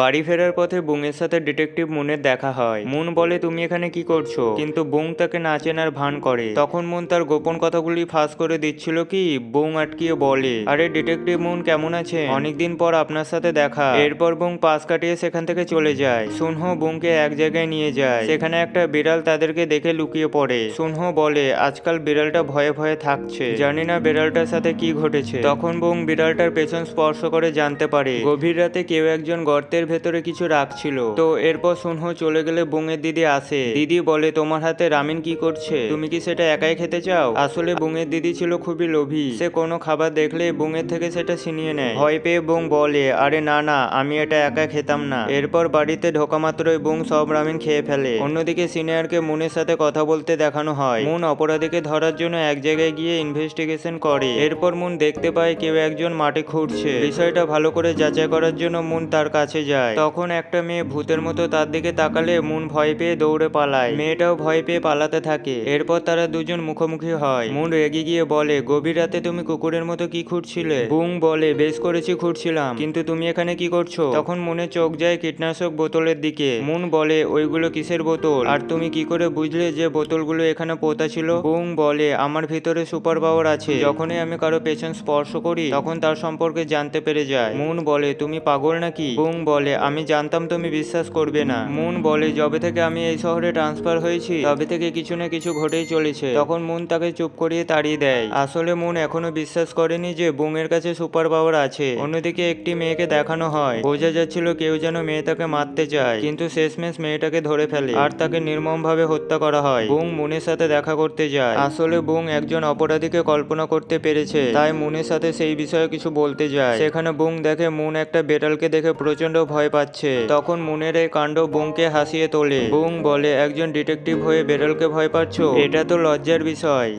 বাড়ি ফেরার পথে বুংয়ের সাথে ডিটেকটিভ মুনের দেখা হয়। মুন বলে তুমি এখানে কি করছো, কিন্তু বুং তাকে না চেনার ভান করে। তখন মুন তার গোপন কথাগুলি ফাঁস করে দিচ্ছিল কি বুং আটকিয়ে বলে, আরে ডিটেকটিভ মুন কেমন আছে, অনেকদিন পর আপনার সাথে দেখা। এরপর বুং পাশ কাটিয়ে সেখান থেকে চলে যায়। সুনহো বুংকে এক জায়গায় নিয়ে যায়, সেখানে একটা বিড়াল তাদেরকে দেখে লুকিয়ে পড়ে। সুনহো বলে আজকাল বিড়ালটা ভয়ে ভয়ে থাকছে, জানি না বিড়ালটার সাথে কি ঘটেছে। তখন বুং বিড়ালটার পেছন স্পর্শ করে জানতে পারে গভীর রাতে কেউ একজন গর্তের ভেতরে কিছু রাখছিল। তো এরপর সুনহো চলে গেলে বুংয়ের দিদি আসে। দিদি বলে তোমার হাতে রামেন কি করছে, তুমি কি সেটা একাই খেতে চাও? আসলে বুংয়ের দিদি ছিল খুবই লোভী, সে কোনো খাবার দেখলে বুংয়ের থেকে সেটা ছিনিয়ে নেয়। ভয় পেয়ে বুং বলে আরে না না, আমি এটা একা খেতাম না। এরপর বাড়িতে ঢোকা মাত্রই বুং সব রামেন খেয়ে ফেলে। অন্যদিকে সিনিয়রকে মুনের সাথে কথা বলতে দেখানো হয়। মুন অপরাধীকে ধরার জন্য এক জায়গায় গিয়ে ইনভেস্টিগেশন করে। এরপর মুন দেখতে পায় কেউ একজন মাটি খুঁড়ছে। বিষয়টা ভালো করে যাচাই করার জন্য মুন তার কাছে যায়। তখন একটা মেয়ে ভূতের মতো তার দিকে তাকালে মুন ভয় পেয়ে দৌড়ে পালায়। মেয়েটাও ভয় পেয়ে পালাতে থাকে। এরপর তারা দুজন মুখোমুখি হয়। মুন রেগে গিয়ে বলে গভীর রাতে তুমি কুকুরের মতো কি খুঁড়ছিলে? বুং বলে বেশ করেছি খুঁড়ছিলাম, কিন্তু তুমি এখানে কি করছো? তখন মুনের চোখ যায় কীটনাশক বোতলের দিকে। মুন বলে ওইগুলো কিসের বোতল, আর তুমি কি করে বুঝলে যে বোতলগুলো এখানে পোতা ছিল? বুং বলে আমার ভিতরে সুপার পাওয়ার আছে, যখনই আমি কারো পেছন স্পর্শ করি তখন তার সম্পর্কে জানতে পেরে যায়। মুন বলে তুমি পাগল নাকি? বুং বলে আমি জানতাম তুমি বিশ্বাস করবে না। মুন বলে যবে থেকে আমি এই শহরে ট্রান্সফার হয়েছি তবে থেকে কিছু না কিছু ঘটেই চলেছে। তখন মুন তাকে চুপ করিয়ে তাড়িয়ে দেয়। আসলে মুন এখনো বিশ্বাস করেনি যে বুং এর কাছে সুপার পাওয়ার আছে। অন্যদিকে একটি মেয়েকে দেখানো হয়, বোঝা যাচ্ছিল কেউ যেন মেয়েটাকে মারতে চায়, কিন্তু শেষমেশ মেয়েটাকে ধরে ফেলে আর তাকে নির্মমভাবে হত্যা করা হয়। বুং মুনের সাথে দেখা করতে যায়। আসলে বুং একজন অপরাধীকে কল্পনা করতে পেরেছে, তাই মুনের সাথে সেই বিষয়ে কিছু বলতে যায়। সেখানে বুং দেখে মুন একটা বেটালকে দেখে প্রচন্ড ভয় পাচ্ছে। তখন মুনের এই কাণ্ড বুংকে হাসিয়ে তোলে। বুং বলে একজন ডিটেকটিভ হয়ে বেটালকে ভয় পাচ্ছ, এটা তো লজ্জার বিষয়।